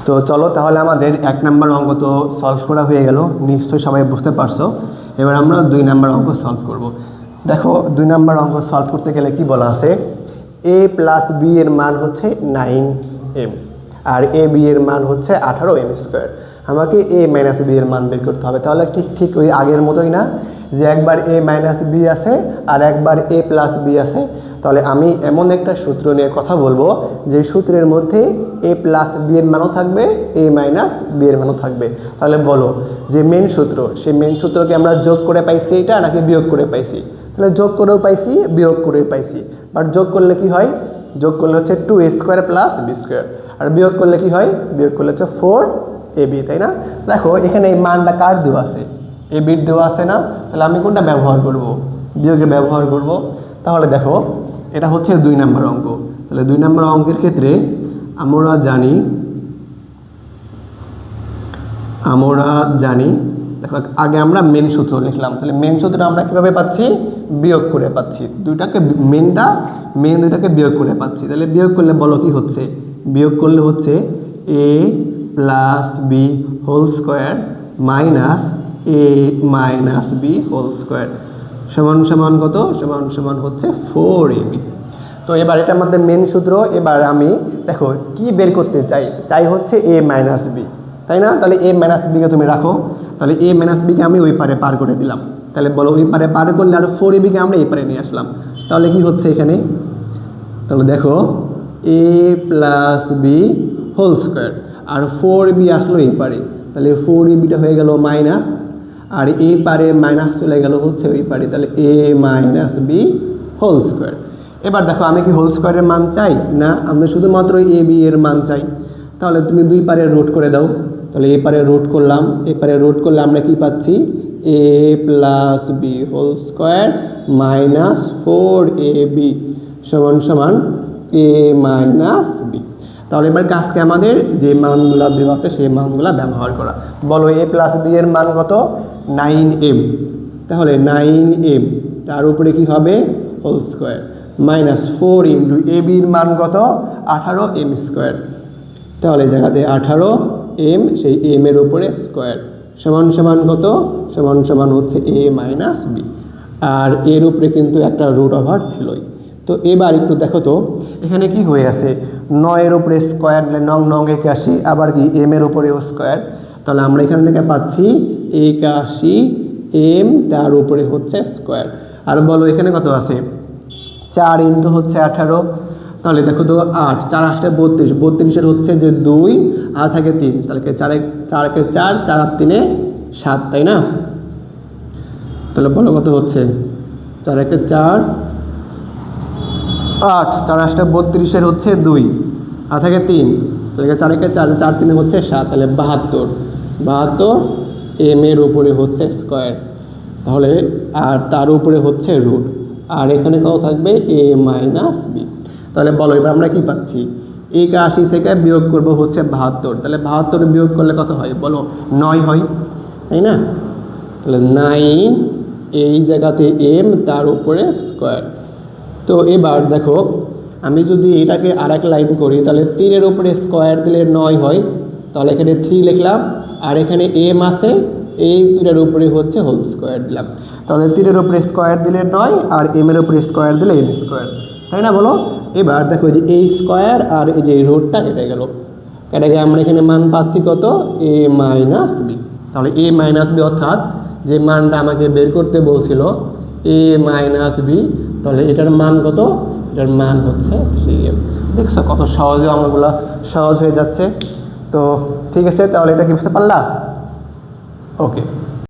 তো চলো তাহলে আমাদের 1 নম্বর অঙ্ক তো সলভ করা হয়ে গেল, নিশ্চয়ই সবাই বুঝতে পারছো। এবার আমরা 2 নম্বর অঙ্ক সলভ করব। দেখো 2 নম্বর অঙ্ক সলভ করতে গেলে কি বলা আছে, a প্লাস বি এর মান হচ্ছে 9m আর এ বি এর মান হচ্ছে 18m স্কোয়ার। আমাকে a মাইনাস বি এর মান বের করতে হবে। তাহলে ঠিক ওই আগের মতোই না, যে একবার a মাইনাস বি আছে আর একবার a প্লাস বি আছে। তাহলে আমি এমন একটা সূত্র নিয়ে কথা বলবো যে সূত্রের মধ্যে a প্লাস বি এর মানও থাকবে, a মাইনাস বি এর মানও থাকবে। তাহলে বলো যে মেন সূত্র, সেই মেন সূত্রকে আমরা যোগ করে পাইছি এটা নাকি বিয়োগ করে পাইছি? তাহলে যোগ করেও পাইছি, বিয়োগ করেও পাইছি। বাট যোগ করলে কি হয়? যোগ করলে হচ্ছে 2a square plus B square, আর বিয়োগ করলে কি হয়? বিয়োগ করলে হচ্ছে 4ab, তাই না? দেখো এখানে এই মানটা কার দেওয়া আছে? এ বির দেওয়া আছে না? তাহলে আমি কোনটা ব্যবহার করব? বিয়োগের ব্যবহার করব। তাহলে দেখো এটা হচ্ছে 2 নম্বর অঙ্ক। তাহলে 2 নম্বর অঙ্কের ক্ষেত্রে আমরা জানি দেখো আগে আমরা মেন সূত্র লিখলাম। তাহলে মেন সূত্র আমরা কিভাবে পাচ্ছি? বিয়োগ করে পাচ্ছি। মেন দুইটাকে বিয়োগ করে পাচ্ছি। তাহলে বিয়োগ করলে বলো কি হচ্ছে? বিয়োগ করলে হচ্ছে a plus B whole square minus a minus B whole square সমান সমান কত? সমান সমান হচ্ছে 4ab। তো এবার এটা আমাদের মেন সূত্র। এবার আমি দেখো কি বের করতে চাই হচ্ছে a মাইনাস বি, তাই না? তাহলে a মাইনাস বিকে তুমি রাখো। তাহলে a মাইনাস বিকে আমি ওই পারে পার করে দিলাম। তাহলে বলো ওই পারে পার করলে আর 4abকে আমরা এই পারে নিয়ে আসলাম। তাহলে কি হচ্ছে এখানে? তাহলে দেখো a plus B whole square আর 4ab আসলো এই পারে। তাহলে 4abটা হয়ে গেল মাইনাস, আর এই পারে মাইনাস চলে গেল হচ্ছে ওই পারে। তাহলে a minus B whole square. এবার দেখো আমি কি হোল স্কোয়ারের মান চাই না, আমি শুধুমাত্র a b এর মান চাই। তাহলে তুমি দুই পারে রুট করে দাও। তাহলে এই পারে রুট করলাম, এই পারে রুট করলে আমরা কি পাচ্ছি? a plus B whole square minus 4ab সমান সমান a মাইনাস বি। তাহলে এবার কাজকে আমাদের যে মানগুলো দেওয়া আছে সেই মানগুলো ব্যবহার করা। বলো a প্লাস বি এর মান কত? 9m। তাহলে 9m তার উপরে কি হবে? Whole square minus 4 into a বির মান কত? 18m square. তাহলে এই জায়গাতে 18m, সেই m এর উপরে স্কোয়ার সমান সমান কত? সমান সমান হচ্ছে a মাইনাস বি। আর এর উপরে কিন্তু একটা রুট ওভার ছিলই। তো এবার একটু দেখো তো এখানে কি হয়ে আছে? 9 এর উপরে স্কোয়ার দিলে 9 81, আবার কি m এর উপরেও স্কোয়ার। তাহলে আমরা এখান থেকে পাচ্ছি 81m তার উপরে হচ্ছে স্কোয়ার। আর বলো এখানে কত আছে? 4 ইন্টু হচ্ছে 18। তাহলে দেখো তো 8 4 8 32, 32-এর হচ্ছে যে 2 আর থাকে 3। তাহলে 4কে 4, 4 আর 3 7, তাই না? তাহলে বলো কত হচ্ছে? 4কে 4 8, 4 8 32-এর হচ্ছে 2 আর থাকে 3। তাহলে 4কে 4, 4 3 হচ্ছে 7। তাহলে 72 m এর উপরে হচ্ছে স্কোয়ার। তাহলে আর তার উপরে হচ্ছে রুট, আর এখানে কত থাকবে? a minus B. তাহলে বলো এবার আমরা কি পাচ্ছি? 81 থেকে বিয়োগ করব হচ্ছে 72। তাহলে 72 বিয়োগ করলে কত হয়? বলো 9 হয়, তাই না? তাহলে 9 এই জায়গাতে m তার উপরে স্কোয়ার। তো এবার দেখো আমি যদি এটাকে আরেক লাইন করি, তাহলে 3 এর উপরে স্কোয়ার দিলে 9 হয়। তাহলে এখানে 3 লিখলাম, আর এখানে m আছে, এই 2টার উপরে হচ্ছে হোল স্কোয়ার দিলাম। তাহলে 3 এর উপরে স্কোয়ার দিলে 9 আর m এর উপরে স্কোয়ার দিলে m স্কোয়ার, তাই না? বলো এবার দেখো যে এই স্কোয়ার আর এই যে রুটটা কেটে গেল, আমরা এখানে মান পাচ্ছি কত? a minus B. তাহলে a মাইনাস বি অর্থাৎ যে মানটা আমাকে বের করতে বলছিল a মাইনাস বি, তাহলে এটার মান কত? এটার মান হচ্ছে 3m। দেখছো কত সহজে অঙ্কগুলো সহজ হয়ে যাচ্ছে। তো ঠিক আছে, তাহলে এটা কি বুঝতে পারলা? ওকে।